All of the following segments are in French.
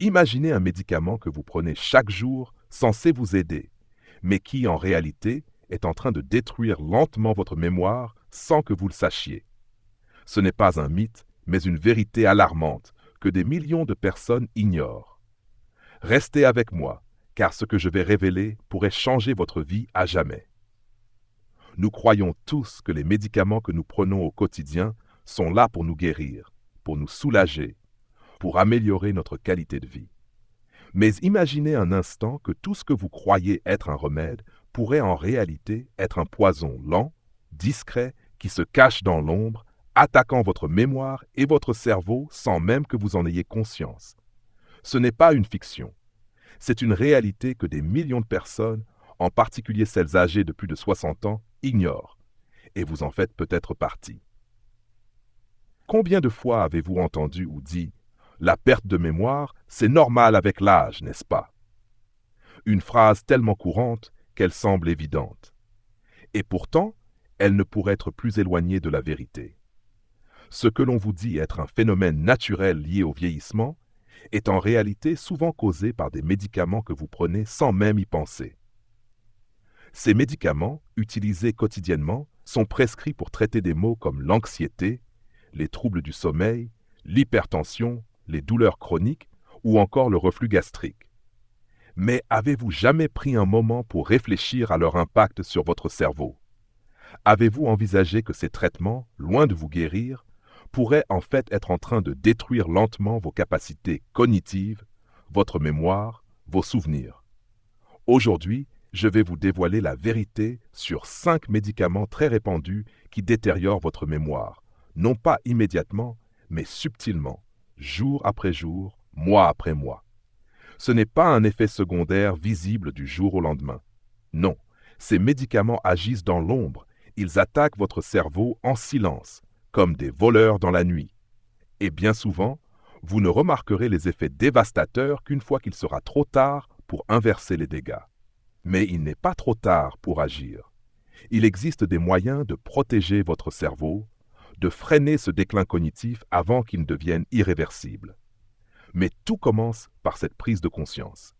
Imaginez un médicament que vous prenez chaque jour censé vous aider, mais qui en réalité est en train de détruire lentement votre mémoire sans que vous le sachiez. Ce n'est pas un mythe, mais une vérité alarmante que des millions de personnes ignorent. Restez avec moi, car ce que je vais révéler pourrait changer votre vie à jamais. Nous croyons tous que les médicaments que nous prenons au quotidien sont là pour nous guérir, pour nous soulager, pour améliorer notre qualité de vie. Mais imaginez un instant que tout ce que vous croyez être un remède pourrait en réalité être un poison lent, discret, qui se cache dans l'ombre, attaquant votre mémoire et votre cerveau sans même que vous en ayez conscience. Ce n'est pas une fiction. C'est une réalité que des millions de personnes, en particulier celles âgées de plus de 60 ans, ignorent. Et vous en faites peut-être partie. Combien de fois avez-vous entendu ou dit « La perte de mémoire, c'est normal avec l'âge, n'est-ce pas ?» Une phrase tellement courante qu'elle semble évidente. Et pourtant, elle ne pourrait être plus éloignée de la vérité. Ce que l'on vous dit être un phénomène naturel lié au vieillissement est en réalité souvent causé par des médicaments que vous prenez sans même y penser. Ces médicaments, utilisés quotidiennement, sont prescrits pour traiter des maux comme l'anxiété, les troubles du sommeil, l'hypertension, les douleurs chroniques ou encore le reflux gastrique. Mais avez-vous jamais pris un moment pour réfléchir à leur impact sur votre cerveau? Avez-vous envisagé que ces traitements, loin de vous guérir, pourraient en fait être en train de détruire lentement vos capacités cognitives, votre mémoire, vos souvenirs? Aujourd'hui, je vais vous dévoiler la vérité sur 5 médicaments très répandus qui détériorent votre mémoire, non pas immédiatement, mais subtilement, jour après jour, mois après mois. Ce n'est pas un effet secondaire visible du jour au lendemain. Non, ces médicaments agissent dans l'ombre, ils attaquent votre cerveau en silence, comme des voleurs dans la nuit. Et bien souvent, vous ne remarquerez les effets dévastateurs qu'une fois qu'il sera trop tard pour inverser les dégâts. Mais il n'est pas trop tard pour agir. Il existe des moyens de protéger votre cerveau, de freiner ce déclin cognitif avant qu'il ne devienne irréversible. Mais tout commence par cette prise de conscience.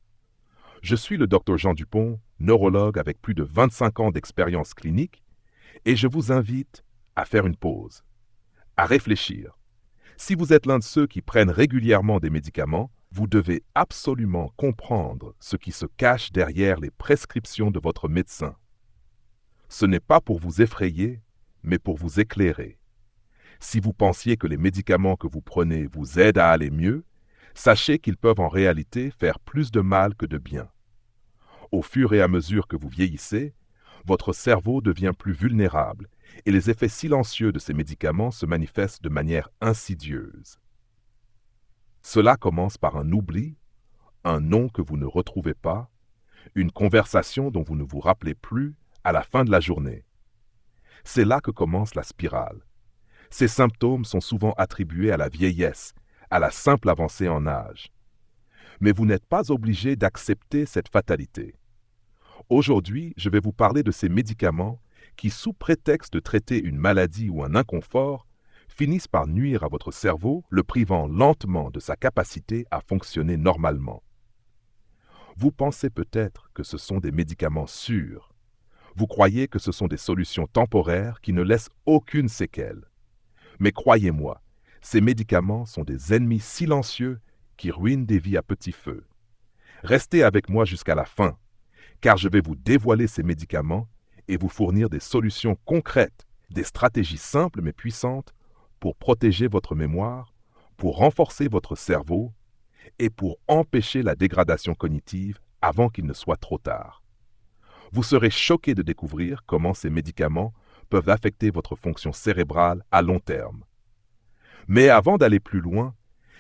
Je suis le Dr Jean Dupont, neurologue avec plus de 25 ans d'expérience clinique, et je vous invite à faire une pause, à réfléchir. Si vous êtes l'un de ceux qui prennent régulièrement des médicaments, vous devez absolument comprendre ce qui se cache derrière les prescriptions de votre médecin. Ce n'est pas pour vous effrayer, mais pour vous éclairer. Si vous pensiez que les médicaments que vous prenez vous aident à aller mieux, sachez qu'ils peuvent en réalité faire plus de mal que de bien. Au fur et à mesure que vous vieillissez, votre cerveau devient plus vulnérable et les effets silencieux de ces médicaments se manifestent de manière insidieuse. Cela commence par un oubli, un nom que vous ne retrouvez pas, une conversation dont vous ne vous rappelez plus à la fin de la journée. C'est là que commence la spirale. Ces symptômes sont souvent attribués à la vieillesse, à la simple avancée en âge. Mais vous n'êtes pas obligé d'accepter cette fatalité. Aujourd'hui, je vais vous parler de ces médicaments qui, sous prétexte de traiter une maladie ou un inconfort, finissent par nuire à votre cerveau, le privant lentement de sa capacité à fonctionner normalement. Vous pensez peut-être que ce sont des médicaments sûrs. Vous croyez que ce sont des solutions temporaires qui ne laissent aucune séquelle. Mais croyez-moi, ces médicaments sont des ennemis silencieux qui ruinent des vies à petit feu. Restez avec moi jusqu'à la fin, car je vais vous dévoiler ces médicaments et vous fournir des solutions concrètes, des stratégies simples mais puissantes pour protéger votre mémoire, pour renforcer votre cerveau et pour empêcher la dégradation cognitive avant qu'il ne soit trop tard. Vous serez choqué de découvrir comment ces médicaments peuvent affecter votre fonction cérébrale à long terme. Mais avant d'aller plus loin,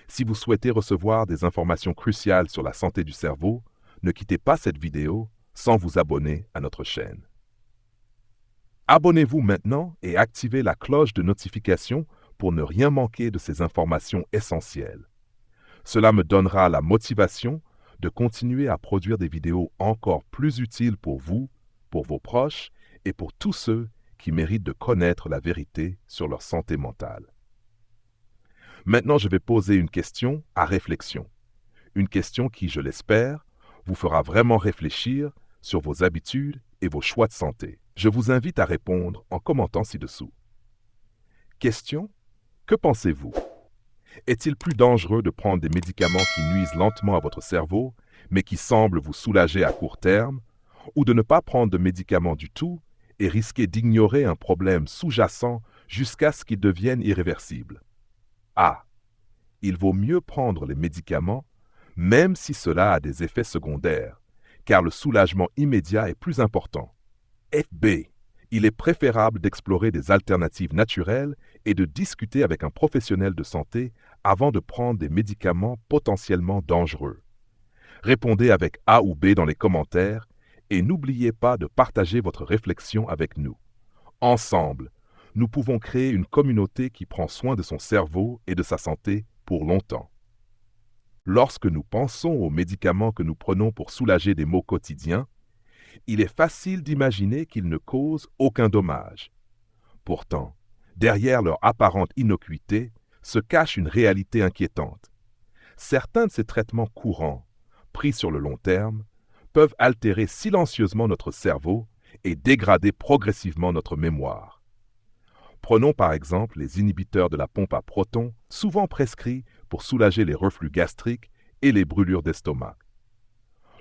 si vous souhaitez recevoir des informations cruciales sur la santé du cerveau, ne quittez pas cette vidéo sans vous abonner à notre chaîne. Abonnez-vous maintenant et activez la cloche de notification pour ne rien manquer de ces informations essentielles. Cela me donnera la motivation de continuer à produire des vidéos encore plus utiles pour vous, pour vos proches et pour tous ceux qui méritent de connaître la vérité sur leur santé mentale. Maintenant, je vais poser une question à réflexion. Une question qui, je l'espère, vous fera vraiment réfléchir sur vos habitudes et vos choix de santé. Je vous invite à répondre en commentant ci-dessous. Question: que pensez-vous? Est-il plus dangereux de prendre des médicaments qui nuisent lentement à votre cerveau, mais qui semblent vous soulager à court terme, ou de ne pas prendre de médicaments du tout et risquer d'ignorer un problème sous-jacent jusqu'à ce qu'il devienne irréversible? A. Il vaut mieux prendre les médicaments, même si cela a des effets secondaires, car le soulagement immédiat est plus important. B. Il est préférable d'explorer des alternatives naturelles et de discuter avec un professionnel de santé avant de prendre des médicaments potentiellement dangereux. Répondez avec A ou B dans les commentaires et n'oubliez pas de partager votre réflexion avec nous. Ensemble, nous pouvons créer une communauté qui prend soin de son cerveau et de sa santé pour longtemps. Lorsque nous pensons aux médicaments que nous prenons pour soulager des maux quotidiens, il est facile d'imaginer qu'ils ne causent aucun dommage. Pourtant, derrière leur apparente innocuité se cache une réalité inquiétante. Certains de ces traitements courants, pris sur le long terme, peuvent altérer silencieusement notre cerveau et dégrader progressivement notre mémoire. Prenons par exemple les inhibiteurs de la pompe à protons, souvent prescrits pour soulager les reflux gastriques et les brûlures d'estomac.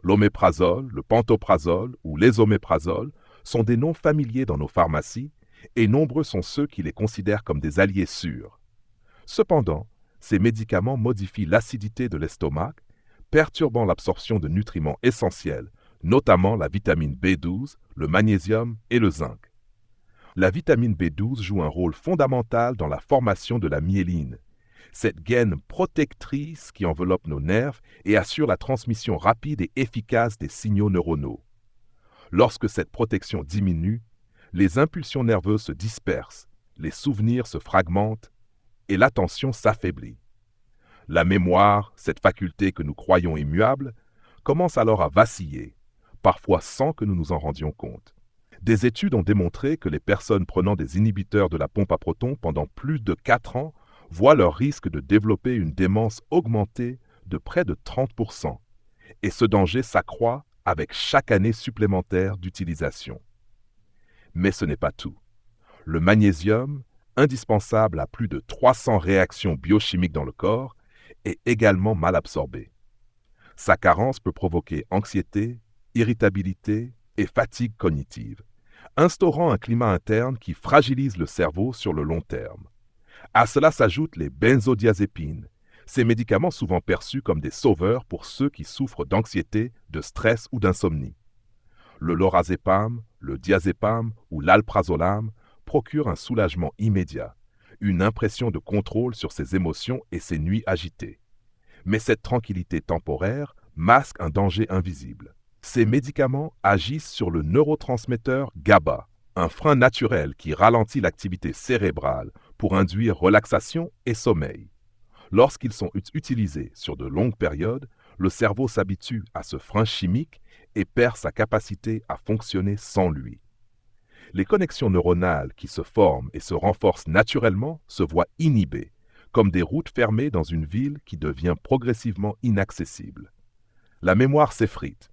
L'oméprazole, le pantoprazole ou l'esoméprazole sont des noms familiers dans nos pharmacies et nombreux sont ceux qui les considèrent comme des alliés sûrs. Cependant, ces médicaments modifient l'acidité de l'estomac, perturbant l'absorption de nutriments essentiels, notamment la vitamine B12, le magnésium et le zinc. La vitamine B12 joue un rôle fondamental dans la formation de la myéline, cette gaine protectrice qui enveloppe nos nerfs et assure la transmission rapide et efficace des signaux neuronaux. Lorsque cette protection diminue, les impulsions nerveuses se dispersent, les souvenirs se fragmentent et l'attention s'affaiblit. La mémoire, cette faculté que nous croyons immuable, commence alors à vaciller, parfois sans que nous nous en rendions compte. Des études ont démontré que les personnes prenant des inhibiteurs de la pompe à protons pendant plus de 4 ans voient leur risque de développer une démence augmenter de près de 30%, et ce danger s'accroît avec chaque année supplémentaire d'utilisation. Mais ce n'est pas tout. Le magnésium, indispensable à plus de 300 réactions biochimiques dans le corps, est également mal absorbé. Sa carence peut provoquer anxiété, irritabilité et fatigue cognitive, instaurant un climat interne qui fragilise le cerveau sur le long terme. À cela s'ajoutent les benzodiazépines, ces médicaments souvent perçus comme des sauveurs pour ceux qui souffrent d'anxiété, de stress ou d'insomnie. Le lorazépam, le diazépam ou l'alprazolam procurent un soulagement immédiat, une impression de contrôle sur ses émotions et ses nuits agitées. Mais cette tranquillité temporaire masque un danger invisible. Ces médicaments agissent sur le neurotransmetteur GABA, un frein naturel qui ralentit l'activité cérébrale pour induire relaxation et sommeil. Lorsqu'ils sont utilisés sur de longues périodes, le cerveau s'habitue à ce frein chimique et perd sa capacité à fonctionner sans lui. Les connexions neuronales qui se forment et se renforcent naturellement se voient inhibées, comme des routes fermées dans une ville qui devient progressivement inaccessible. La mémoire s'effrite,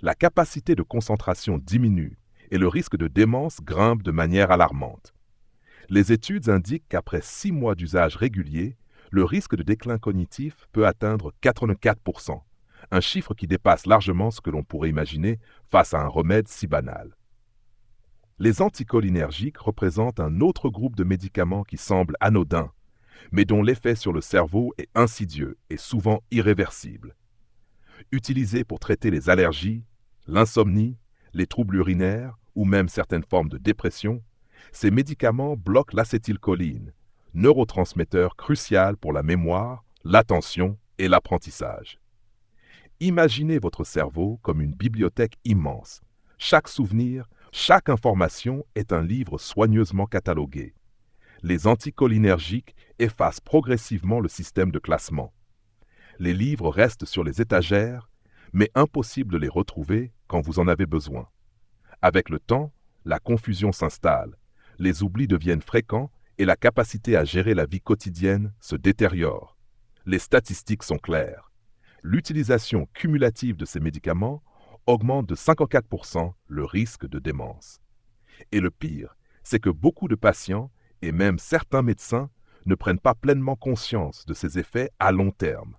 la capacité de concentration diminue et le risque de démence grimpe de manière alarmante. Les études indiquent qu'après 6 mois d'usage régulier, le risque de déclin cognitif peut atteindre 84%, un chiffre qui dépasse largement ce que l'on pourrait imaginer face à un remède si banal. Les anticholinergiques représentent un autre groupe de médicaments qui semblent anodins, mais dont l'effet sur le cerveau est insidieux et souvent irréversible. Utilisés pour traiter les allergies, l'insomnie, les troubles urinaires ou même certaines formes de dépression, ces médicaments bloquent l'acétylcholine, neurotransmetteur crucial pour la mémoire, l'attention et l'apprentissage. Imaginez votre cerveau comme une bibliothèque immense. Chaque souvenir, chaque information est un livre soigneusement catalogué. Les anticholinergiques effacent progressivement le système de classement. Les livres restent sur les étagères, mais impossible de les retrouver quand vous en avez besoin. Avec le temps, la confusion s'installe, les oublis deviennent fréquents et la capacité à gérer la vie quotidienne se détériore. Les statistiques sont claires. l'utilisation cumulative de ces médicaments augmente de 54% le risque de démence. Et le pire, c'est que beaucoup de patients, et même certains médecins, ne prennent pas pleinement conscience de ces effets à long terme.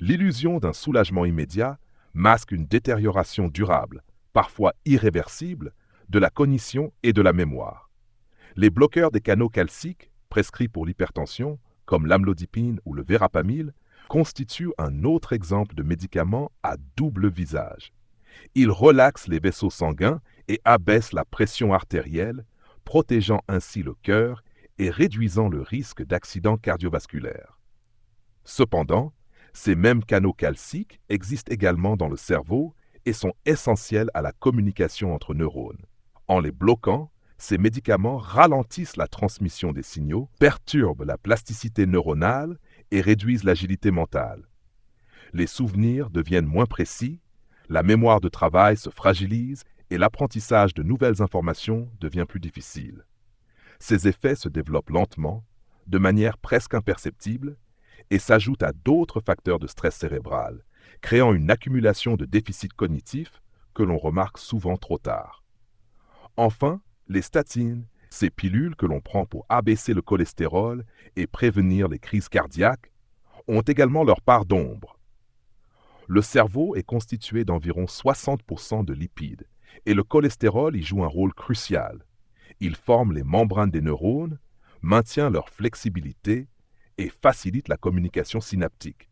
L'illusion d'un soulagement immédiat masque une détérioration durable, parfois irréversible, de la cognition et de la mémoire. Les bloqueurs des canaux calciques, prescrits pour l'hypertension, comme l'amlodipine ou le verapamil, constituent un autre exemple de médicament à double visage. Ils relaxent les vaisseaux sanguins et abaissent la pression artérielle, protégeant ainsi le cœur et réduisant le risque d'accident cardiovasculaire. Cependant, ces mêmes canaux calciques existent également dans le cerveau et sont essentiels à la communication entre neurones. En les bloquant, ces médicaments ralentissent la transmission des signaux, perturbent la plasticité neuronale et réduisent l'agilité mentale. Les souvenirs deviennent moins précis, la mémoire de travail se fragilise et l'apprentissage de nouvelles informations devient plus difficile. Ces effets se développent lentement, de manière presque imperceptible, et s'ajoutent à d'autres facteurs de stress cérébral, créant une accumulation de déficits cognitifs que l'on remarque souvent trop tard. Enfin, les statines, ces pilules que l'on prend pour abaisser le cholestérol et prévenir les crises cardiaques, ont également leur part d'ombre. Le cerveau est constitué d'environ 60% de lipides, et le cholestérol y joue un rôle crucial. Il forme les membranes des neurones, maintient leur flexibilité et facilite la communication synaptique.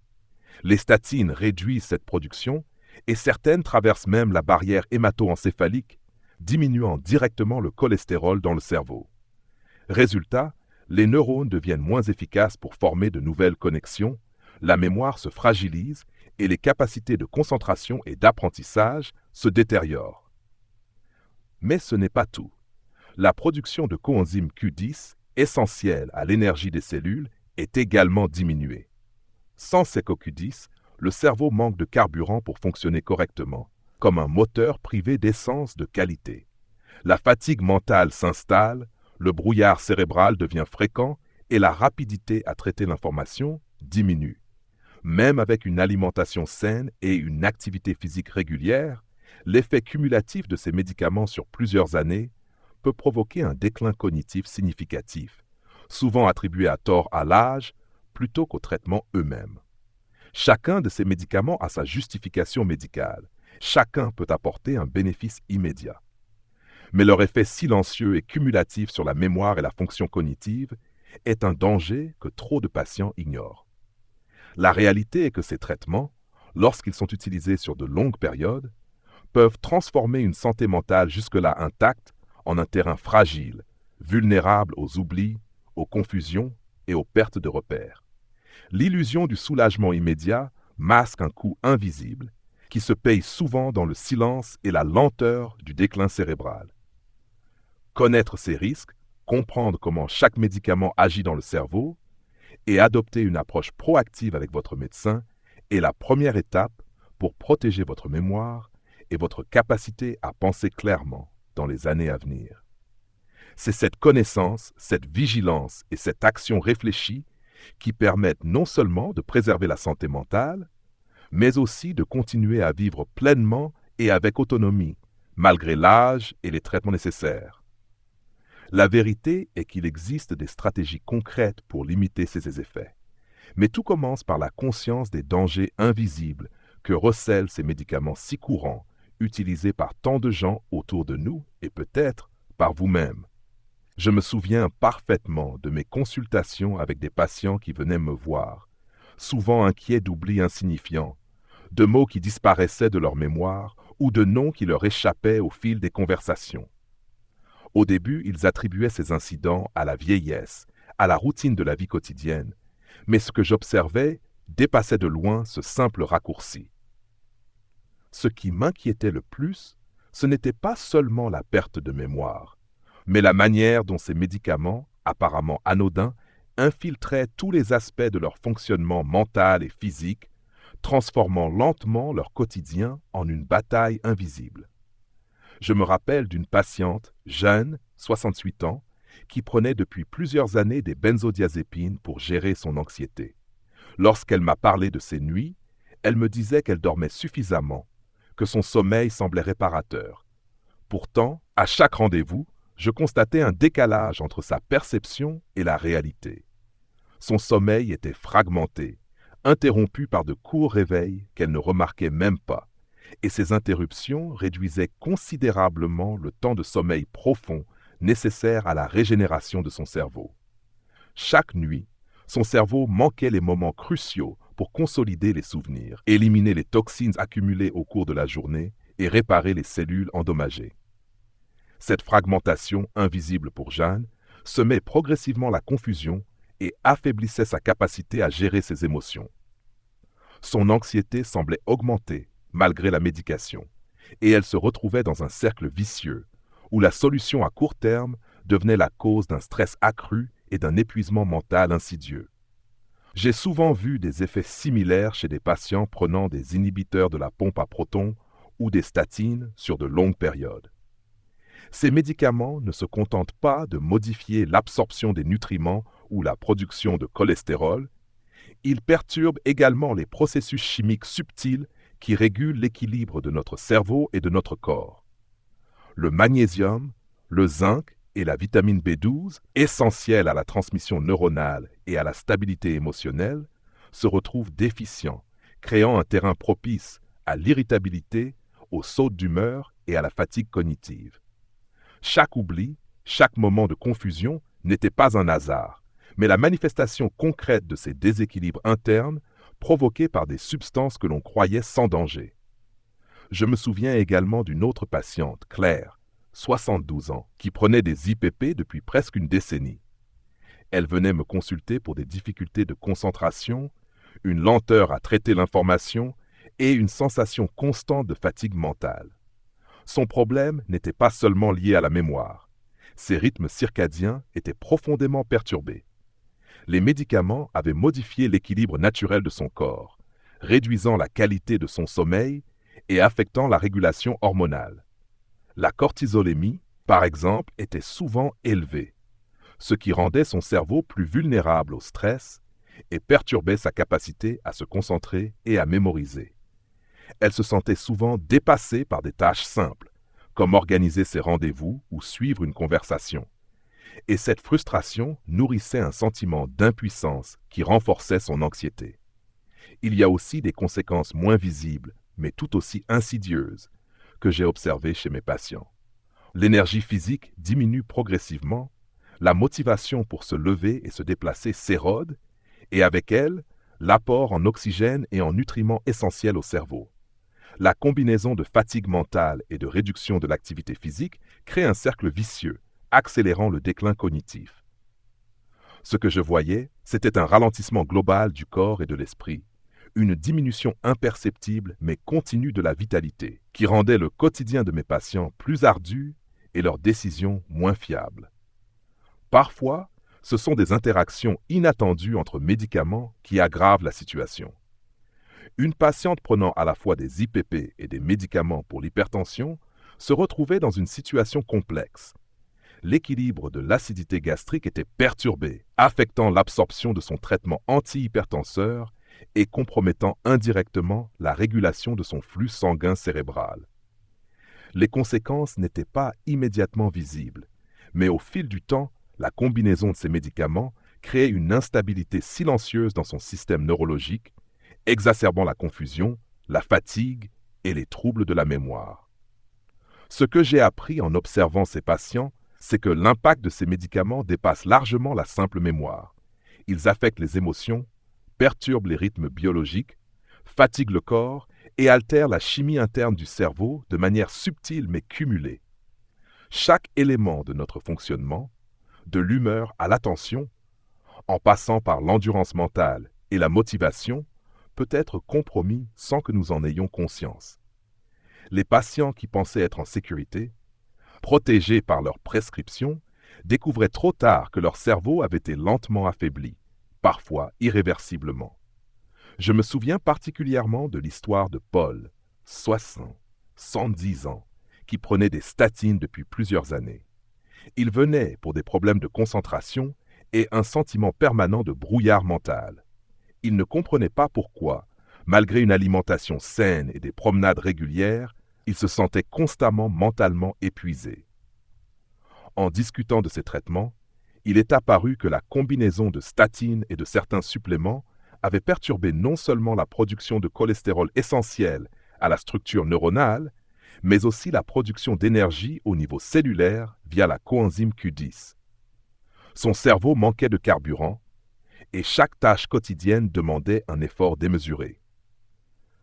Les statines réduisent cette production et certaines traversent même la barrière hémato-encéphalique, diminuant directement le cholestérol dans le cerveau. Résultat, les neurones deviennent moins efficaces pour former de nouvelles connexions, la mémoire se fragilise et les capacités de concentration et d'apprentissage se détériorent. Mais ce n'est pas tout. La production de coenzyme Q10, essentielle à l'énergie des cellules, est également diminuée. Sans ces CoQ10, le cerveau manque de carburant pour fonctionner correctement, comme un moteur privé d'essence de qualité. La fatigue mentale s'installe, le brouillard cérébral devient fréquent et la rapidité à traiter l'information diminue. Même avec une alimentation saine et une activité physique régulière, l'effet cumulatif de ces médicaments sur plusieurs années peut provoquer un déclin cognitif significatif, souvent attribué à tort à l'âge plutôt qu'aux traitements eux-mêmes. Chacun de ces médicaments a sa justification médicale. Chacun peut apporter un bénéfice immédiat. Mais leur effet silencieux et cumulatif sur la mémoire et la fonction cognitive est un danger que trop de patients ignorent. La réalité est que ces traitements, lorsqu'ils sont utilisés sur de longues périodes, peuvent transformer une santé mentale jusque-là intacte en un terrain fragile, vulnérable aux oublis, aux confusions et aux pertes de repères. L'illusion du soulagement immédiat masque un coût invisible qui se paye souvent dans le silence et la lenteur du déclin cérébral. Connaître ces risques, comprendre comment chaque médicament agit dans le cerveau et adopter une approche proactive avec votre médecin est la première étape pour protéger votre mémoire et votre capacité à penser clairement dans les années à venir. C'est cette connaissance, cette vigilance et cette action réfléchie qui permettent non seulement de préserver la santé mentale, mais aussi de continuer à vivre pleinement et avec autonomie, malgré l'âge et les traitements nécessaires. La vérité est qu'il existe des stratégies concrètes pour limiter ces effets. Mais tout commence par la conscience des dangers invisibles que recèlent ces médicaments si courants, utilisés par tant de gens autour de nous et peut-être par vous-même. Je me souviens parfaitement de mes consultations avec des patients qui venaient me voir, souvent inquiets d'oublis insignifiants, de mots qui disparaissaient de leur mémoire ou de noms qui leur échappaient au fil des conversations. Au début, ils attribuaient ces incidents à la vieillesse, à la routine de la vie quotidienne, mais ce que j'observais dépassait de loin ce simple raccourci. Ce qui m'inquiétait le plus, ce n'était pas seulement la perte de mémoire, mais la manière dont ces médicaments, apparemment anodins, infiltraient tous les aspects de leur fonctionnement mental et physique, transformant lentement leur quotidien en une bataille invisible. Je me rappelle d'une patiente, jeune, 68 ans, qui prenait depuis plusieurs années des benzodiazépines pour gérer son anxiété. Lorsqu'elle m'a parlé de ses nuits, Elle me disait qu'elle dormait suffisamment, que son sommeil semblait réparateur. Pourtant, à chaque rendez-vous, je constatais un décalage entre sa perception et la réalité. Son sommeil était fragmenté, interrompu par de courts réveils qu'elle ne remarquait même pas, et ces interruptions réduisaient considérablement le temps de sommeil profond nécessaire à la régénération de son cerveau. Chaque nuit, son cerveau manquait les moments cruciaux pour consolider les souvenirs, éliminer les toxines accumulées au cours de la journée et réparer les cellules endommagées. Cette fragmentation, invisible pour Jeanne, semait progressivement la confusion et affaiblissait sa capacité à gérer ses émotions. Son anxiété semblait augmenter malgré la médication, et elle se retrouvait dans un cercle vicieux où la solution à court terme devenait la cause d'un stress accru et d'un épuisement mental insidieux. J'ai souvent vu des effets similaires chez des patients prenant des inhibiteurs de la pompe à protons ou des statines sur de longues périodes. Ces médicaments ne se contentent pas de modifier l'absorption des nutriments ou la production de cholestérol, ils perturbent également les processus chimiques subtils qui régulent l'équilibre de notre cerveau et de notre corps. Le magnésium, le zinc et la vitamine B12, essentiels à la transmission neuronale et à la stabilité émotionnelle, se retrouvent déficients, créant un terrain propice à l'irritabilité, aux sautes d'humeur et à la fatigue cognitive. Chaque oubli, chaque moment de confusion n'était pas un hasard, mais la manifestation concrète de ces déséquilibres internes provoqués par des substances que l'on croyait sans danger. Je me souviens également d'une autre patiente, Claire, 72 ans, qui prenait des IPP depuis presque une décennie. Elle venait me consulter pour des difficultés de concentration, une lenteur à traiter l'information et une sensation constante de fatigue mentale. Son problème n'était pas seulement lié à la mémoire. Ses rythmes circadiens étaient profondément perturbés. Les médicaments avaient modifié l'équilibre naturel de son corps, réduisant la qualité de son sommeil et affectant la régulation hormonale. La cortisolémie, par exemple, était souvent élevée, ce qui rendait son cerveau plus vulnérable au stress et perturbait sa capacité à se concentrer et à mémoriser. Elle se sentait souvent dépassée par des tâches simples, comme organiser ses rendez-vous ou suivre une conversation. Et cette frustration nourrissait un sentiment d'impuissance qui renforçait son anxiété. Il y a aussi des conséquences moins visibles, mais tout aussi insidieuses, que j'ai observées chez mes patients. L'énergie physique diminue progressivement, la motivation pour se lever et se déplacer s'érode, et avec elle, l'apport en oxygène et en nutriments essentiels au cerveau. La combinaison de fatigue mentale et de réduction de l'activité physique crée un cercle vicieux, accélérant le déclin cognitif. Ce que je voyais, c'était un ralentissement global du corps et de l'esprit, une diminution imperceptible mais continue de la vitalité, qui rendait le quotidien de mes patients plus ardu et leurs décisions moins fiables. Parfois, ce sont des interactions inattendues entre médicaments qui aggravent la situation. Une patiente prenant à la fois des IPP et des médicaments pour l'hypertension se retrouvait dans une situation complexe. L'équilibre de l'acidité gastrique était perturbé, affectant l'absorption de son traitement antihypertenseur et compromettant indirectement la régulation de son flux sanguin cérébral. Les conséquences n'étaient pas immédiatement visibles, mais au fil du temps, la combinaison de ces médicaments créait une instabilité silencieuse dans son système neurologique, exacerbant la confusion, la fatigue et les troubles de la mémoire. Ce que j'ai appris en observant ces patients, c'est que l'impact de ces médicaments dépasse largement la simple mémoire. Ils affectent les émotions, perturbent les rythmes biologiques, fatiguent le corps et altèrent la chimie interne du cerveau de manière subtile mais cumulée. Chaque élément de notre fonctionnement, de l'humeur à l'attention, en passant par l'endurance mentale et la motivation, peut être compromis sans que nous en ayons conscience. Les patients qui pensaient être en sécurité, protégés par leurs prescriptions, découvraient trop tard que leur cerveau avait été lentement affaibli, parfois irréversiblement. Je me souviens particulièrement de l'histoire de Paul, 60, 110 ans, qui prenait des statines depuis plusieurs années. Il venait pour des problèmes de concentration et un sentiment permanent de brouillard mental. Il ne comprenait pas pourquoi, Malgré une alimentation saine et des promenades régulières, il se sentait constamment mentalement épuisé. En discutant de ces traitements, il est apparu que la combinaison de statines et de certains suppléments avait perturbé non seulement la production de cholestérol essentiel à la structure neuronale, mais aussi la production d'énergie au niveau cellulaire via la coenzyme Q10. Son cerveau manquait de carburant et chaque tâche quotidienne demandait un effort démesuré.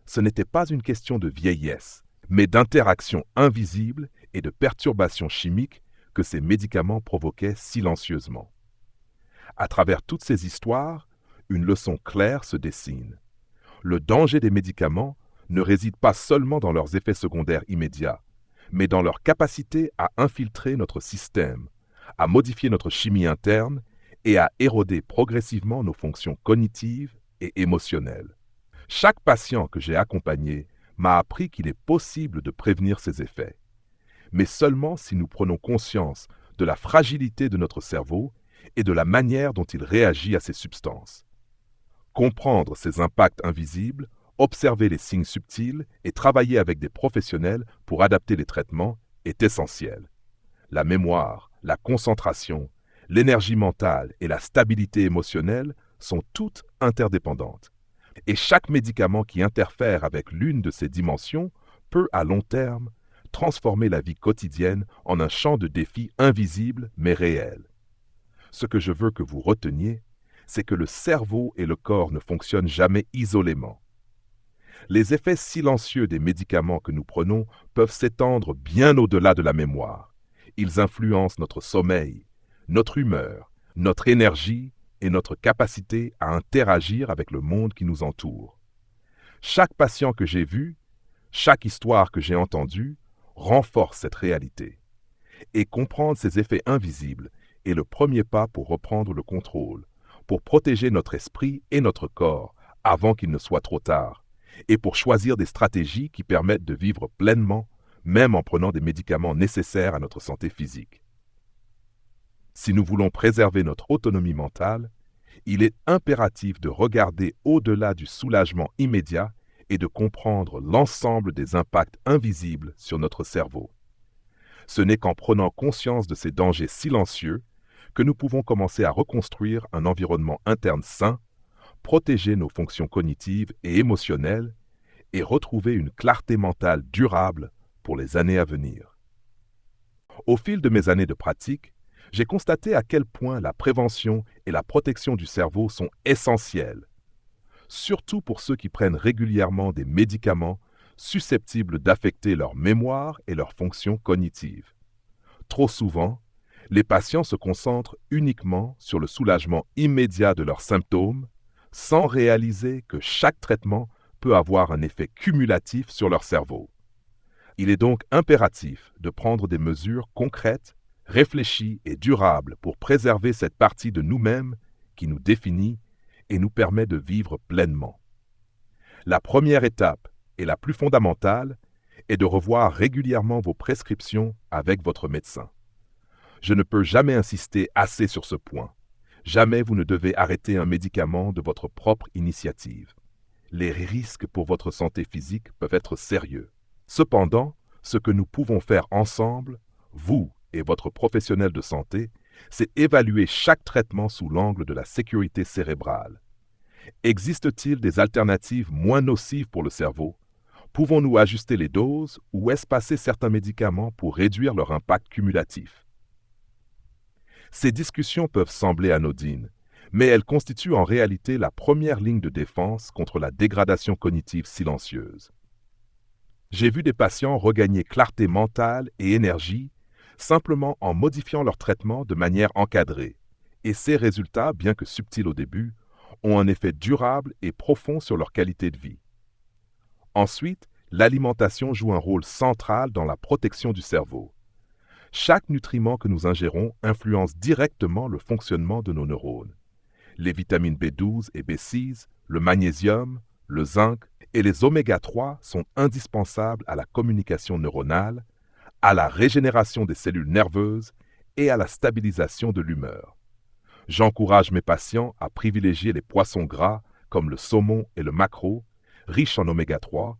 Ce n'était pas une question de vieillesse, mais d'interactions invisibles et de perturbations chimiques que ces médicaments provoquaient silencieusement. À travers toutes ces histoires, une leçon claire se dessine. Le danger des médicaments ne réside pas seulement dans leurs effets secondaires immédiats, mais dans leur capacité à infiltrer notre système, à modifier notre chimie interne et à éroder progressivement nos fonctions cognitives et émotionnelles. Chaque patient que j'ai accompagné m'a appris qu'il est possible de prévenir ces effets, mais seulement si nous prenons conscience de la fragilité de notre cerveau et de la manière dont il réagit à ces substances. Comprendre ces impacts invisibles, observer les signes subtils et travailler avec des professionnels pour adapter les traitements est essentiel. La mémoire, la concentration, l'énergie mentale et la stabilité émotionnelle sont toutes interdépendantes. Et chaque médicament qui interfère avec l'une de ces dimensions peut, à long terme, transformer la vie quotidienne en un champ de défis invisible mais réel. Ce que je veux que vous reteniez, c'est que le cerveau et le corps ne fonctionnent jamais isolément. Les effets silencieux des médicaments que nous prenons peuvent s'étendre bien au-delà de la mémoire. Ils influencent notre sommeil, notre humeur, notre énergie et notre capacité à interagir avec le monde qui nous entoure. Chaque patient que j'ai vu, chaque histoire que j'ai entendue, renforce cette réalité. Et comprendre ces effets invisibles est le premier pas pour reprendre le contrôle, pour protéger notre esprit et notre corps avant qu'il ne soit trop tard, et pour choisir des stratégies qui permettent de vivre pleinement, même en prenant des médicaments nécessaires à notre santé physique. Si nous voulons préserver notre autonomie mentale, il est impératif de regarder au-delà du soulagement immédiat et de comprendre l'ensemble des impacts invisibles sur notre cerveau. Ce n'est qu'en prenant conscience de ces dangers silencieux que nous pouvons commencer à reconstruire un environnement interne sain, protéger nos fonctions cognitives et émotionnelles et retrouver une clarté mentale durable pour les années à venir. Au fil de mes années de pratique, j'ai constaté à quel point la prévention et la protection du cerveau sont essentielles, surtout pour ceux qui prennent régulièrement des médicaments susceptibles d'affecter leur mémoire et leurs fonctions cognitives. Trop souvent, les patients se concentrent uniquement sur le soulagement immédiat de leurs symptômes, sans réaliser que chaque traitement peut avoir un effet cumulatif sur leur cerveau. Il est donc impératif de prendre des mesures concrètes, réfléchies et durables pour préserver cette partie de nous-mêmes qui nous définit et nous permet de vivre pleinement. La première étape, et la plus fondamentale, est de revoir régulièrement vos prescriptions avec votre médecin. Je ne peux jamais insister assez sur ce point. Jamais vous ne devez arrêter un médicament de votre propre initiative. Les risques pour votre santé physique peuvent être sérieux. Cependant, ce que nous pouvons faire ensemble, vous et votre professionnel de santé, c'est évaluer chaque traitement sous l'angle de la sécurité cérébrale. Existe-t-il des alternatives moins nocives pour le cerveau? Pouvons-nous ajuster les doses ou espacer certains médicaments pour réduire leur impact cumulatif? Ces discussions peuvent sembler anodines, mais elles constituent en réalité la première ligne de défense contre la dégradation cognitive silencieuse. J'ai vu des patients regagner clarté mentale et énergie simplement en modifiant leur traitement de manière encadrée, et ces résultats, bien que subtils au début, ont un effet durable et profond sur leur qualité de vie. Ensuite, l'alimentation joue un rôle central dans la protection du cerveau. Chaque nutriment que nous ingérons influence directement le fonctionnement de nos neurones. Les vitamines B12 et B6, le magnésium, le zinc et les oméga-3 sont indispensables à la communication neuronale, à la régénération des cellules nerveuses et à la stabilisation de l'humeur. J'encourage mes patients à privilégier les poissons gras comme le saumon et le maquereau, riche en oméga 3,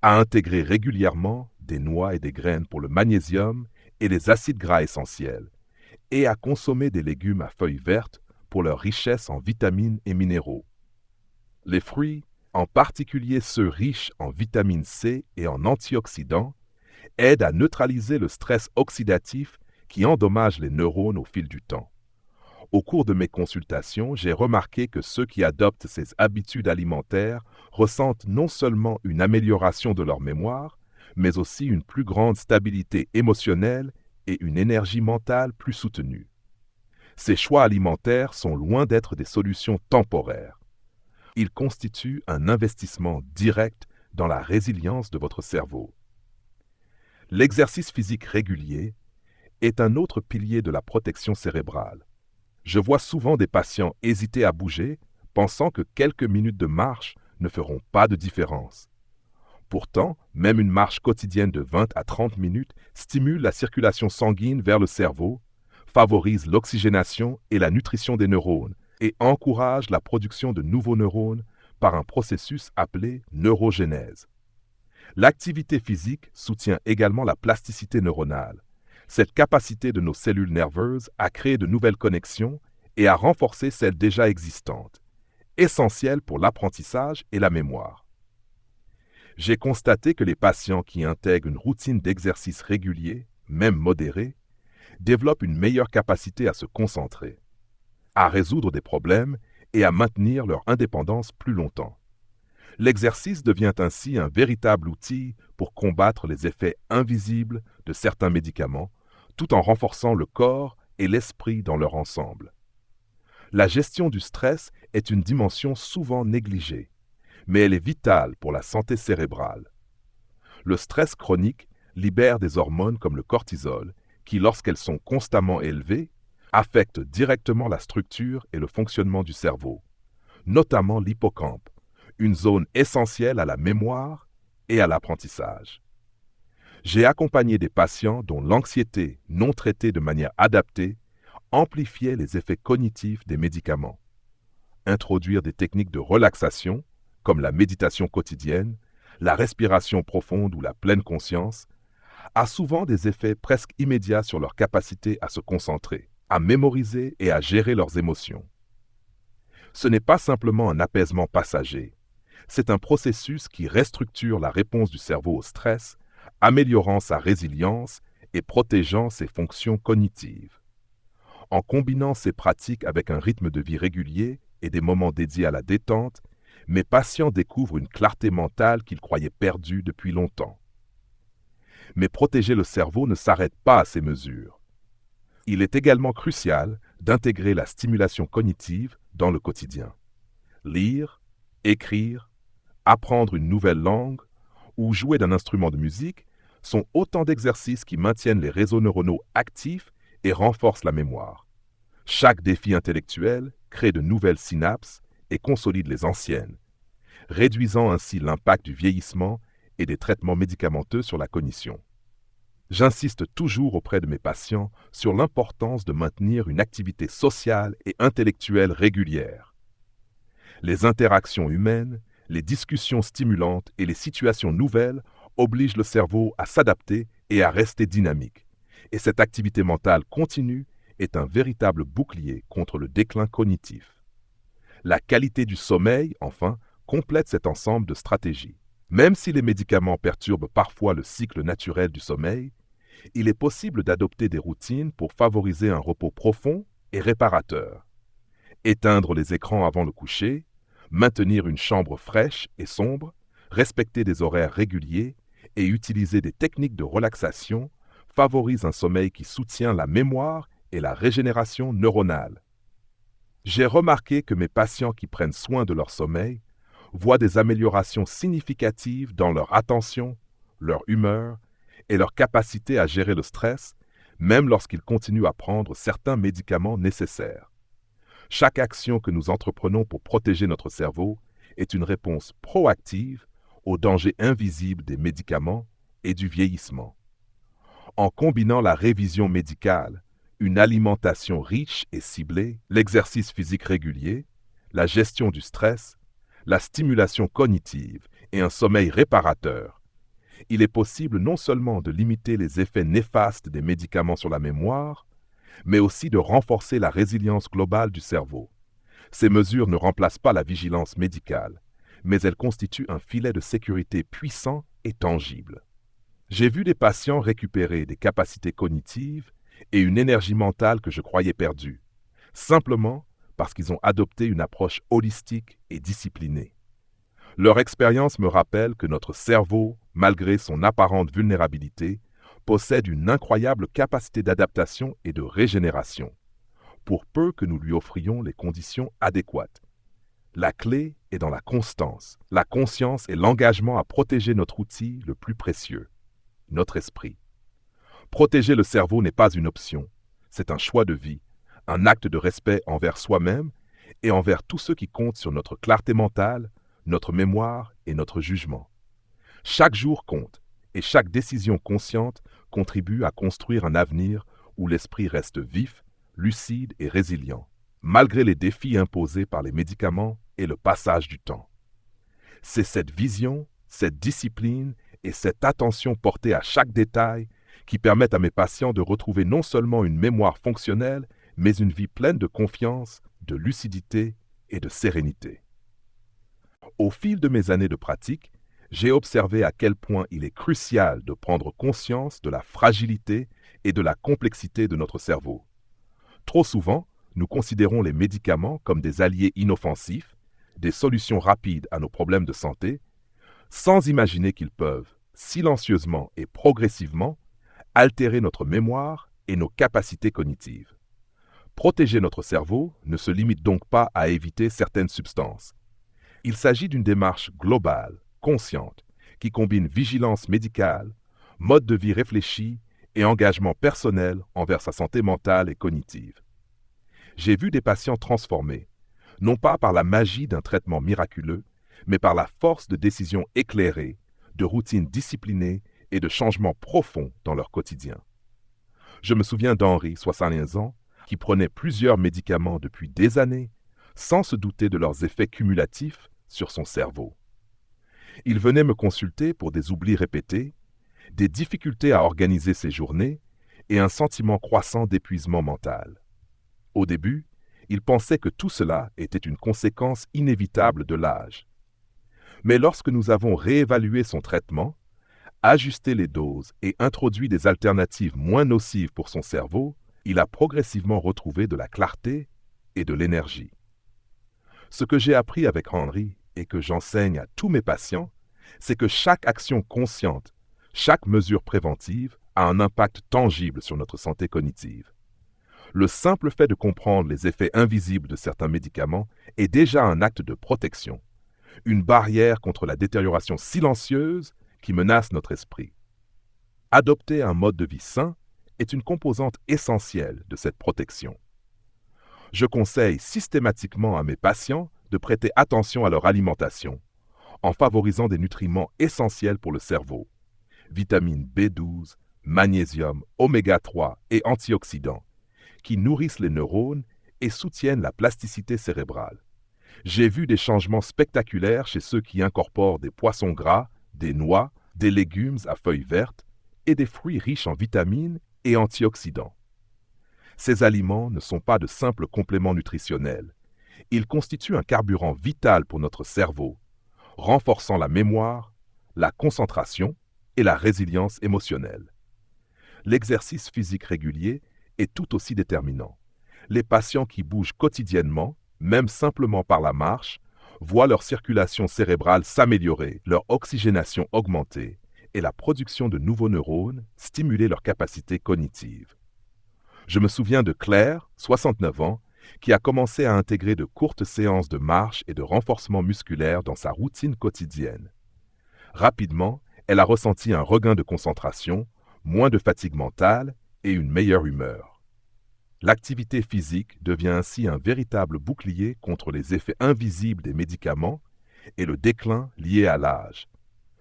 à intégrer régulièrement des noix et des graines pour le magnésium et les acides gras essentiels, et à consommer des légumes à feuilles vertes pour leur richesse en vitamines et minéraux. Les fruits, en particulier ceux riches en vitamine C et en antioxydants, aident à neutraliser le stress oxydatif qui endommage les neurones au fil du temps. Au cours de mes consultations, j'ai remarqué que ceux qui adoptent ces habitudes alimentaires ressentent non seulement une amélioration de leur mémoire, mais aussi une plus grande stabilité émotionnelle et une énergie mentale plus soutenue. Ces choix alimentaires sont loin d'être des solutions temporaires. Ils constituent un investissement direct dans la résilience de votre cerveau. L'exercice physique régulier est un autre pilier de la protection cérébrale. Je vois souvent des patients hésiter à bouger, pensant que quelques minutes de marche ne feront pas de différence. Pourtant, même une marche quotidienne de 20 à 30 minutes stimule la circulation sanguine vers le cerveau, favorise l'oxygénation et la nutrition des neurones et encourage la production de nouveaux neurones par un processus appelé neurogénèse. L'activité physique soutient également la plasticité neuronale, cette capacité de nos cellules nerveuses à créer de nouvelles connexions et à renforcer celles déjà existantes, essentielles pour l'apprentissage et la mémoire. J'ai constaté que les patients qui intègrent une routine d'exercice régulier, même modérée, développent une meilleure capacité à se concentrer, à résoudre des problèmes et à maintenir leur indépendance plus longtemps. L'exercice devient ainsi un véritable outil pour combattre les effets invisibles de certains médicaments, tout en renforçant le corps et l'esprit dans leur ensemble. La gestion du stress est une dimension souvent négligée, mais elle est vitale pour la santé cérébrale. Le stress chronique libère des hormones comme le cortisol, qui, lorsqu'elles sont constamment élevées, affectent directement la structure et le fonctionnement du cerveau, notamment l'hippocampe, une zone essentielle à la mémoire et à l'apprentissage. J'ai accompagné des patients dont l'anxiété non traitée de manière adaptée amplifiait les effets cognitifs des médicaments. Introduire des techniques de relaxation, comme la méditation quotidienne, la respiration profonde ou la pleine conscience, a souvent des effets presque immédiats sur leur capacité à se concentrer, à mémoriser et à gérer leurs émotions. Ce n'est pas simplement un apaisement passager, c'est un processus qui restructure la réponse du cerveau au stress, améliorant sa résilience et protégeant ses fonctions cognitives. En combinant ces pratiques avec un rythme de vie régulier et des moments dédiés à la détente, mes patients découvrent une clarté mentale qu'ils croyaient perdue depuis longtemps. Mais protéger le cerveau ne s'arrête pas à ces mesures. Il est également crucial d'intégrer la stimulation cognitive dans le quotidien. Lire, écrire, apprendre une nouvelle langue ou jouer d'un instrument de musique sont autant d'exercices qui maintiennent les réseaux neuronaux actifs et renforcent la mémoire. Chaque défi intellectuel crée de nouvelles synapses et consolide les anciennes, réduisant ainsi l'impact du vieillissement et des traitements médicamenteux sur la cognition. J'insiste toujours auprès de mes patients sur l'importance de maintenir une activité sociale et intellectuelle régulière. Les interactions humaines, les discussions stimulantes et les situations nouvelles obligent le cerveau à s'adapter et à rester dynamique. Et cette activité mentale continue est un véritable bouclier contre le déclin cognitif. La qualité du sommeil, enfin, complète cet ensemble de stratégies. Même si les médicaments perturbent parfois le cycle naturel du sommeil, il est possible d'adopter des routines pour favoriser un repos profond et réparateur. Éteindre les écrans avant le coucher, maintenir une chambre fraîche et sombre, respecter des horaires réguliers et utiliser des techniques de relaxation favorisent un sommeil qui soutient la mémoire et la régénération neuronale. J'ai remarqué que mes patients qui prennent soin de leur sommeil voient des améliorations significatives dans leur attention, leur humeur et leur capacité à gérer le stress, même lorsqu'ils continuent à prendre certains médicaments nécessaires. Chaque action que nous entreprenons pour protéger notre cerveau est une réponse proactive aux dangers invisibles des médicaments et du vieillissement. En combinant la révision médicale, une alimentation riche et ciblée, l'exercice physique régulier, la gestion du stress, la stimulation cognitive et un sommeil réparateur, il est possible non seulement de limiter les effets néfastes des médicaments sur la mémoire, mais aussi de renforcer la résilience globale du cerveau. Ces mesures ne remplacent pas la vigilance médicale, mais elles constituent un filet de sécurité puissant et tangible. J'ai vu des patients récupérer des capacités cognitives et une énergie mentale que je croyais perdue, simplement parce qu'ils ont adopté une approche holistique et disciplinée. Leur expérience me rappelle que notre cerveau, malgré son apparente vulnérabilité, possède une incroyable capacité d'adaptation et de régénération, pour peu que nous lui offrions les conditions adéquates. La clé est dans la constance, la conscience et l'engagement à protéger notre outil le plus précieux, notre esprit. Protéger le cerveau n'est pas une option, c'est un choix de vie, un acte de respect envers soi-même et envers tous ceux qui comptent sur notre clarté mentale, notre mémoire et notre jugement. Chaque jour compte et chaque décision consciente contribue à construire un avenir où l'esprit reste vif, lucide et résilient, malgré les défis imposés par les médicaments et le passage du temps. C'est cette vision, cette discipline et cette attention portée à chaque détail qui permettent à mes patients de retrouver non seulement une mémoire fonctionnelle, mais une vie pleine de confiance, de lucidité et de sérénité. Au fil de mes années de pratique, j'ai observé à quel point il est crucial de prendre conscience de la fragilité et de la complexité de notre cerveau. Trop souvent, nous considérons les médicaments comme des alliés inoffensifs, des solutions rapides à nos problèmes de santé, sans imaginer qu'ils peuvent, silencieusement et progressivement, altérer notre mémoire et nos capacités cognitives. Protéger notre cerveau ne se limite donc pas à éviter certaines substances. Il s'agit d'une démarche globale, consciente, qui combine vigilance médicale, mode de vie réfléchi et engagement personnel envers sa santé mentale et cognitive. J'ai vu des patients transformés, non pas par la magie d'un traitement miraculeux, mais par la force de décision éclairée, de routines disciplinées et de changements profonds dans leur quotidien. Je me souviens d'Henri, 71 ans, qui prenait plusieurs médicaments depuis des années, sans se douter de leurs effets cumulatifs sur son cerveau. Il venait me consulter pour des oublis répétés, des difficultés à organiser ses journées et un sentiment croissant d'épuisement mental. Au début, il pensait que tout cela était une conséquence inévitable de l'âge. Mais lorsque nous avons réévalué son traitement, ajusté les doses et introduit des alternatives moins nocives pour son cerveau, il a progressivement retrouvé de la clarté et de l'énergie. Ce que j'ai appris avec Henri et que j'enseigne à tous mes patients, c'est que chaque action consciente, chaque mesure préventive a un impact tangible sur notre santé cognitive. Le simple fait de comprendre les effets invisibles de certains médicaments est déjà un acte de protection, une barrière contre la détérioration silencieuse qui menace notre esprit. Adopter un mode de vie sain est une composante essentielle de cette protection. Je conseille systématiquement à mes patients de prêter attention à leur alimentation, en favorisant des nutriments essentiels pour le cerveau, vitamines B12, magnésium, oméga 3 et antioxydants, qui nourrissent les neurones et soutiennent la plasticité cérébrale. J'ai vu des changements spectaculaires chez ceux qui incorporent des poissons gras, des noix, des légumes à feuilles vertes et des fruits riches en vitamines et antioxydants. Ces aliments ne sont pas de simples compléments nutritionnels. Ils constituent un carburant vital pour notre cerveau, renforçant la mémoire, la concentration et la résilience émotionnelle. L'exercice physique régulier est tout aussi déterminant. Les patients qui bougent quotidiennement, même simplement par la marche, voient leur circulation cérébrale s'améliorer, leur oxygénation augmenter et la production de nouveaux neurones stimuler leur capacité cognitive. Je me souviens de Claire, 69 ans, qui a commencé à intégrer de courtes séances de marche et de renforcement musculaire dans sa routine quotidienne. Rapidement, elle a ressenti un regain de concentration, moins de fatigue mentale et une meilleure humeur. L'activité physique devient ainsi un véritable bouclier contre les effets invisibles des médicaments et le déclin lié à l'âge.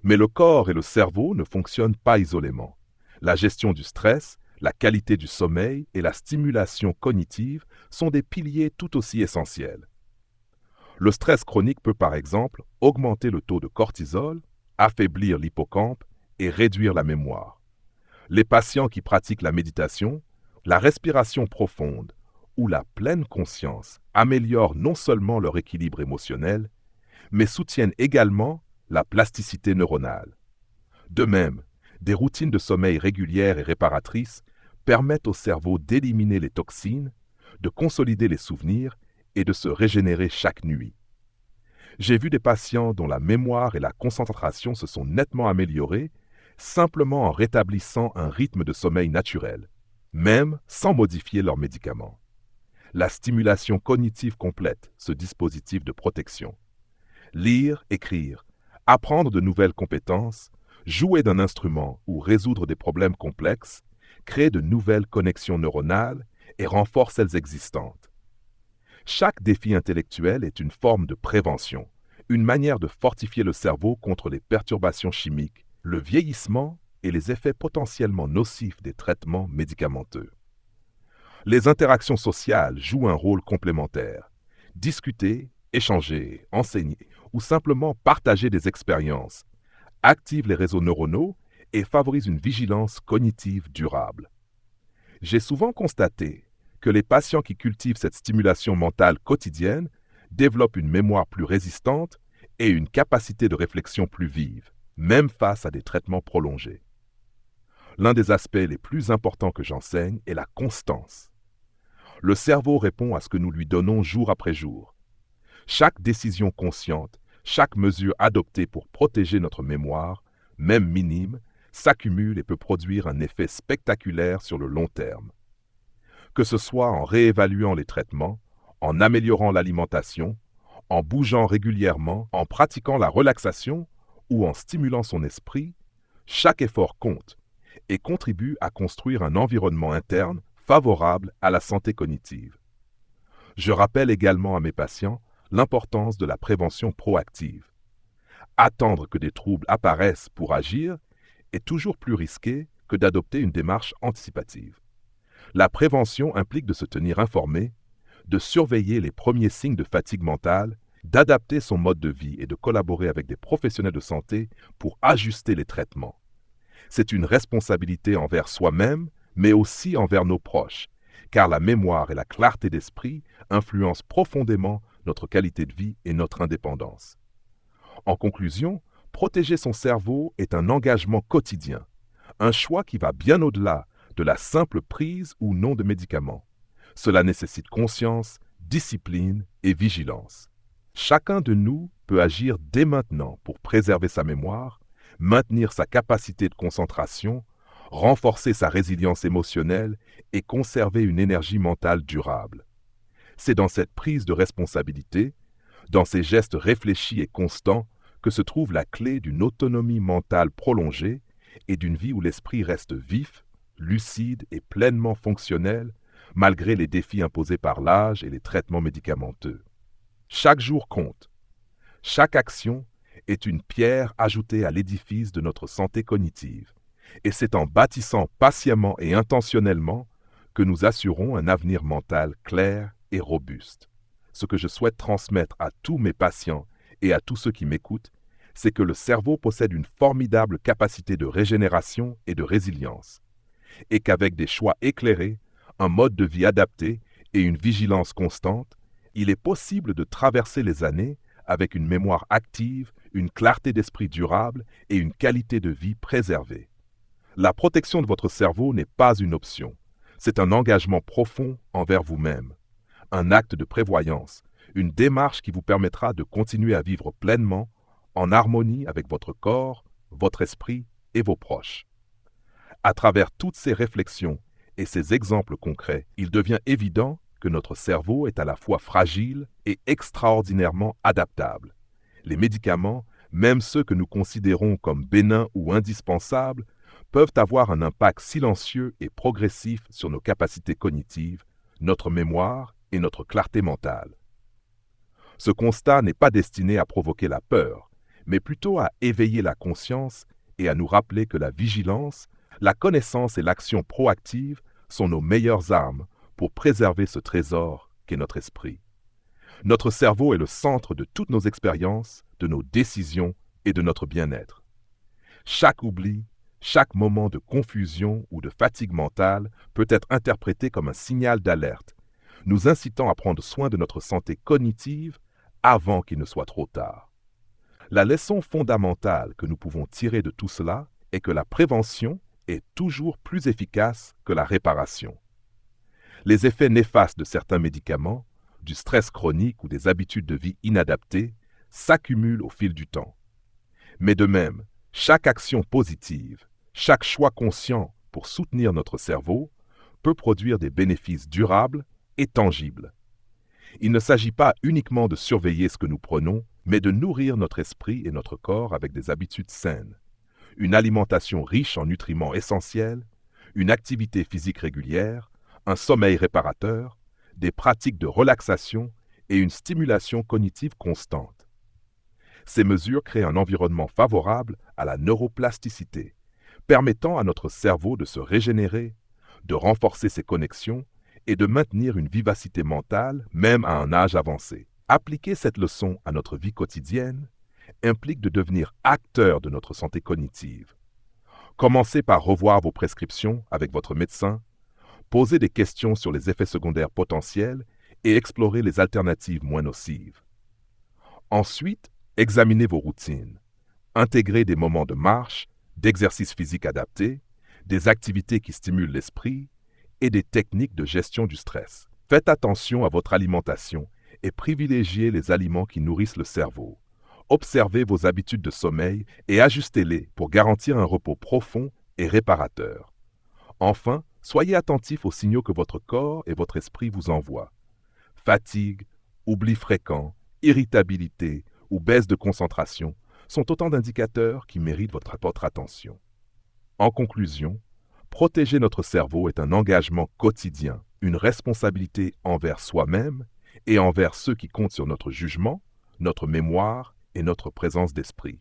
Mais le corps et le cerveau ne fonctionnent pas isolément. La gestion du stress, la qualité du sommeil et la stimulation cognitive sont des piliers tout aussi essentiels. Le stress chronique peut par exemple augmenter le taux de cortisol, affaiblir l'hippocampe et réduire la mémoire. Les patients qui pratiquent la méditation, la respiration profonde ou la pleine conscience améliorent non seulement leur équilibre émotionnel, mais soutiennent également la plasticité neuronale. De même, des routines de sommeil régulières et réparatrices permettent au cerveau d'éliminer les toxines, de consolider les souvenirs et de se régénérer chaque nuit. J'ai vu des patients dont la mémoire et la concentration se sont nettement améliorées simplement en rétablissant un rythme de sommeil naturel, même sans modifier leurs médicaments. La stimulation cognitive complète ce dispositif de protection. Lire, écrire, apprendre de nouvelles compétences, jouer d'un instrument ou résoudre des problèmes complexes crée de nouvelles connexions neuronales et renforce celles existantes. Chaque défi intellectuel est une forme de prévention, une manière de fortifier le cerveau contre les perturbations chimiques, le vieillissement et les effets potentiellement nocifs des traitements médicamenteux. Les interactions sociales jouent un rôle complémentaire. Discuter, échanger, enseigner ou simplement partager des expériences active les réseaux neuronaux et favorise une vigilance cognitive durable. J'ai souvent constaté que les patients qui cultivent cette stimulation mentale quotidienne développent une mémoire plus résistante et une capacité de réflexion plus vive, même face à des traitements prolongés. L'un des aspects les plus importants que j'enseigne est la constance. Le cerveau répond à ce que nous lui donnons jour après jour. Chaque décision consciente, chaque mesure adoptée pour protéger notre mémoire, même minime, s'accumule et peut produire un effet spectaculaire sur le long terme. Que ce soit en réévaluant les traitements, en améliorant l'alimentation, en bougeant régulièrement, en pratiquant la relaxation ou en stimulant son esprit, chaque effort compte et contribue à construire un environnement interne favorable à la santé cognitive. Je rappelle également à mes patients l'importance de la prévention proactive. Attendre que des troubles apparaissent pour agir est toujours plus risqué que d'adopter une démarche anticipative. La prévention implique de se tenir informé, de surveiller les premiers signes de fatigue mentale, d'adapter son mode de vie et de collaborer avec des professionnels de santé pour ajuster les traitements. C'est une responsabilité envers soi-même, mais aussi envers nos proches, car la mémoire et la clarté d'esprit influencent profondément notre qualité de vie et notre indépendance. En conclusion, protéger son cerveau est un engagement quotidien, un choix qui va bien au-delà de la simple prise ou non de médicaments. Cela nécessite conscience, discipline et vigilance. Chacun de nous peut agir dès maintenant pour préserver sa mémoire, maintenir sa capacité de concentration, renforcer sa résilience émotionnelle et conserver une énergie mentale durable. C'est dans cette prise de responsabilité, dans ces gestes réfléchis et constants, que se trouve la clé d'une autonomie mentale prolongée et d'une vie où l'esprit reste vif, lucide et pleinement fonctionnel, malgré les défis imposés par l'âge et les traitements médicamenteux. Chaque jour compte. Chaque action est une pierre ajoutée à l'édifice de notre santé cognitive. Et c'est en bâtissant patiemment et intentionnellement que nous assurons un avenir mental clair et robuste. Ce que je souhaite transmettre à tous mes patients et à tous ceux qui m'écoutent, c'est que le cerveau possède une formidable capacité de régénération et de résilience, et qu'avec des choix éclairés, un mode de vie adapté et une vigilance constante, il est possible de traverser les années avec une mémoire active, une clarté d'esprit durable et une qualité de vie préservée. La protection de votre cerveau n'est pas une option, c'est un engagement profond envers vous-même, un acte de prévoyance, une démarche qui vous permettra de continuer à vivre pleinement, en harmonie avec votre corps, votre esprit et vos proches. À travers toutes ces réflexions et ces exemples concrets, il devient évident que notre cerveau est à la fois fragile et extraordinairement adaptable. Les médicaments, même ceux que nous considérons comme bénins ou indispensables, peuvent avoir un impact silencieux et progressif sur nos capacités cognitives, notre mémoire et notre clarté mentale. Ce constat n'est pas destiné à provoquer la peur, mais plutôt à éveiller la conscience et à nous rappeler que la vigilance, la connaissance et l'action proactive sont nos meilleures armes pour préserver ce trésor qu'est notre esprit. Notre cerveau est le centre de toutes nos expériences, de nos décisions et de notre bien-être. Chaque oubli, chaque moment de confusion ou de fatigue mentale peut être interprété comme un signal d'alerte, nous incitant à prendre soin de notre santé cognitive avant qu'il ne soit trop tard. La leçon fondamentale que nous pouvons tirer de tout cela est que la prévention est toujours plus efficace que la réparation. Les effets néfastes de certains médicaments, du stress chronique ou des habitudes de vie inadaptées s'accumulent au fil du temps. Mais de même, chaque action positive, chaque choix conscient pour soutenir notre cerveau peut produire des bénéfices durables et tangibles. Il ne s'agit pas uniquement de surveiller ce que nous prenons, mais de nourrir notre esprit et notre corps avec des habitudes saines, une alimentation riche en nutriments essentiels, une activité physique régulière, un sommeil réparateur, des pratiques de relaxation et une stimulation cognitive constante. Ces mesures créent un environnement favorable à la neuroplasticité, permettant à notre cerveau de se régénérer, de renforcer ses connexions et de maintenir une vivacité mentale même à un âge avancé. Appliquer cette leçon à notre vie quotidienne implique de devenir acteur de notre santé cognitive. Commencez par revoir vos prescriptions avec votre médecin, poser des questions sur les effets secondaires potentiels et explorer les alternatives moins nocives. Ensuite, examinez vos routines. Intégrez des moments de marche, d'exercice physique adaptés, des activités qui stimulent l'esprit et des techniques de gestion du stress. Faites attention à votre alimentation et privilégiez les aliments qui nourrissent le cerveau. Observez vos habitudes de sommeil et ajustez-les pour garantir un repos profond et réparateur. Enfin, soyez attentif aux signaux que votre corps et votre esprit vous envoient. Fatigue, oubli fréquent, irritabilité ou baisse de concentration sont autant d'indicateurs qui méritent votre attention. En conclusion, protéger notre cerveau est un engagement quotidien, une responsabilité envers soi-même et envers ceux qui comptent sur notre jugement, notre mémoire et notre présence d'esprit.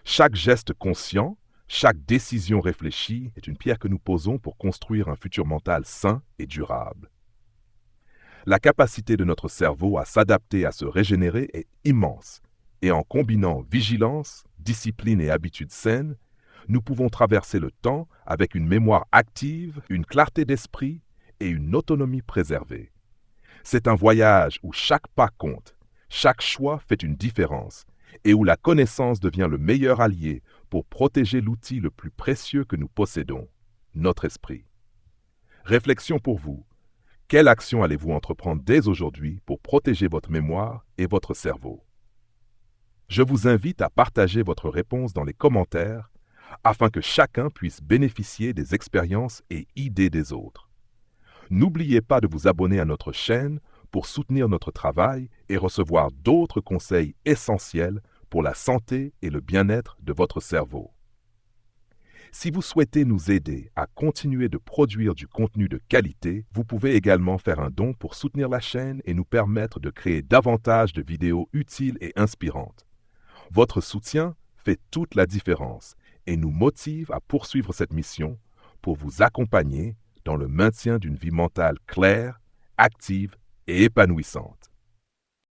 Chaque geste conscient, chaque décision réfléchie est une pierre que nous posons pour construire un futur mental sain et durable. La capacité de notre cerveau à s'adapter, à se régénérer est immense, et en combinant vigilance, discipline et habitudes saines, nous pouvons traverser le temps avec une mémoire active, une clarté d'esprit et une autonomie préservée. C'est un voyage où chaque pas compte, chaque choix fait une différence et où la connaissance devient le meilleur allié pour protéger l'outil le plus précieux que nous possédons, notre esprit. Réflexion pour vous. Quelle action allez-vous entreprendre dès aujourd'hui pour protéger votre mémoire et votre cerveau? Je vous invite à partager votre réponse dans les commentaires afin que chacun puisse bénéficier des expériences et idées des autres. N'oubliez pas de vous abonner à notre chaîne pour soutenir notre travail et recevoir d'autres conseils essentiels pour la santé et le bien-être de votre cerveau. Si vous souhaitez nous aider à continuer de produire du contenu de qualité, vous pouvez également faire un don pour soutenir la chaîne et nous permettre de créer davantage de vidéos utiles et inspirantes. Votre soutien fait toute la différence et nous motive à poursuivre cette mission pour vous accompagner dans le maintien d'une vie mentale claire, active et épanouissante.